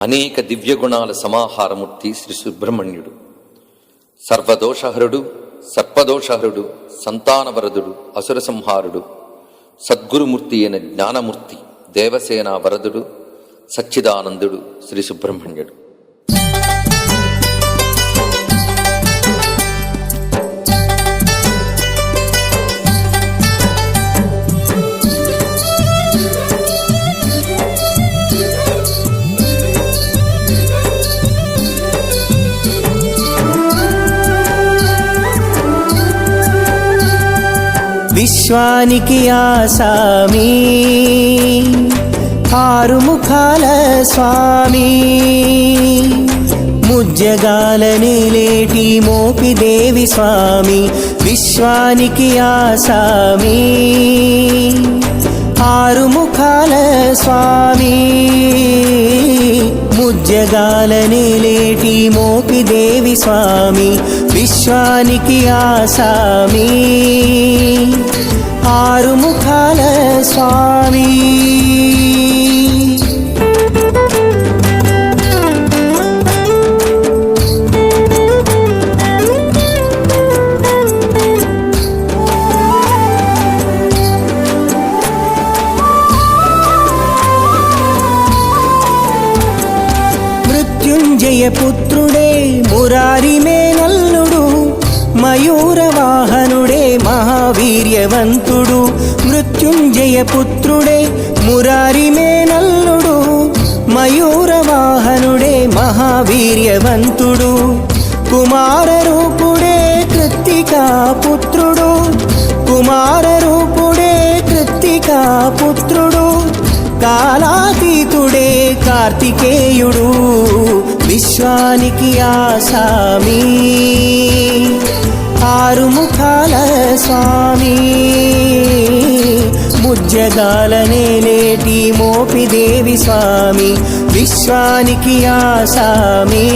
అనేక దివ్యగుణాల సమాహారమూర్తి శ్రీ సుబ్రహ్మణ్యుడు. సర్వదోషహరుడు, సర్పదోషహరుడు, సంతానవరదుడు, అసుర సంహారుడు, సద్గురుమూర్తి అయిన జ్ఞానమూర్తి, దేవసేన వరదుడు, సచ్చిదానందుడు శ్రీ సుబ్రహ్మణ్యుడు. విశ్వానికి ఆసామి ఆరుముఖాల స్వామి, ముజ్జగాల నేలేటి మోపిదేవి స్వామి. విశ్వానికి ఆసామి ఆరుముఖాల స్వామి, ముజ్జగాల నేలేటి మోపిదేవి స్వామి. విశ్వానికి ఆసామి ఆరుముఖాల స్వామి. మృత్యుంజయ పుత్రుడే మురారి మేనల్లుడు, మయూర వాహనుడే మహావీర్యవంతుడు. మృత్యుంజయ పుత్రుడే మురారి మేనల్లుడు, మయూర వాహనుడే మహావీర్యవంతుడు. కుమార రూపుడే కృత్తికా పుత్రుడు, కుమార రూపుడే కృత్తికా పుత్రుడు. కాలాతీతుడే కార్తికేయుడు. విశ్వానికి ఆసామి ఆరుముఖాల స్వామి, ముజ్జగాల నేలేటి మోపిదేవి స్వామి. విశ్వానికి ఆసామి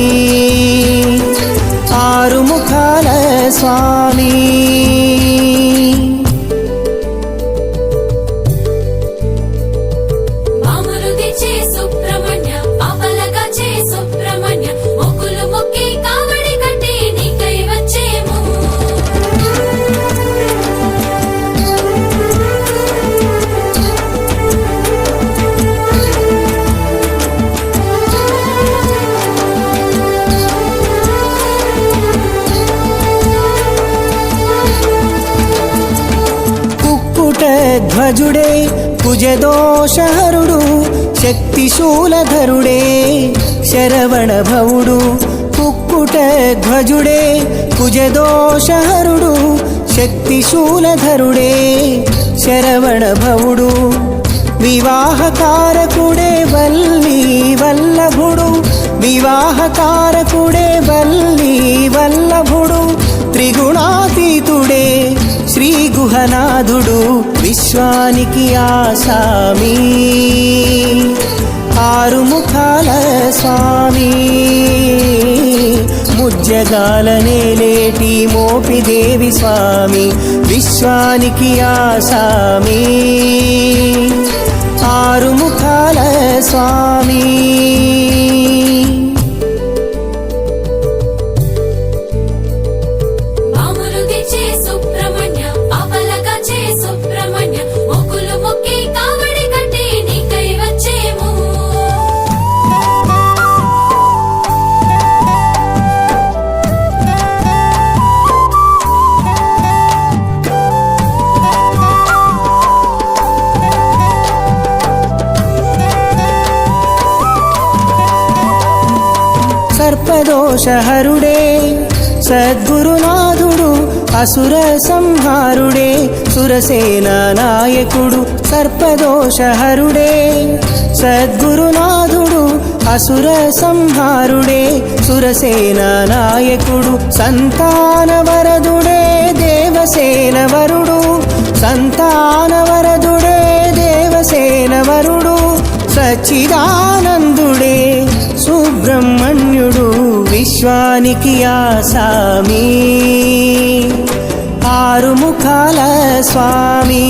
ఆరుముఖాల స్వామి. ధ్వజుడే కుజదోషహరుడు, శక్తిశూలధరుడే శరవణ భవుడు. కుక్కుట ధ్వజుడే కుజదోషహరుడు, శక్తిశూలధరుడే శరవణ భవుడు. వివాహకారకుడే వల్లి వల్లభుడు, వివాహకారకుడే వల్లి వల్లభుడు. త్రిగుణాతీతుడే శ్రీ గుహనాథుడు. విశ్వానికి ఆసామి ఆరుముఖాల స్వామి, ముజ్జగాల నేలేటి మోపిదేవి స్వామి. విశ్వానికి ఆసామి ఆరుముఖాల స్వామి. సర్పదోషహరుడే సద్గురునాథుడు, అసుర సంహారుడే సురసేన నాయకుడు. సర్పదోషహరుడే సద్గురునాథుడు, అసుర సంహారుడే సురసేన నాయకుడు. సంతానవరదుడే దేవసేన వరుడు, సంతానవరదుడే దేవసేన వరుడు. సచ్చిదానందుడే సుబ్రహ్మణ్యుడు. విశ్వానికి ఆసామి ఆరుముఖాల స్వామి.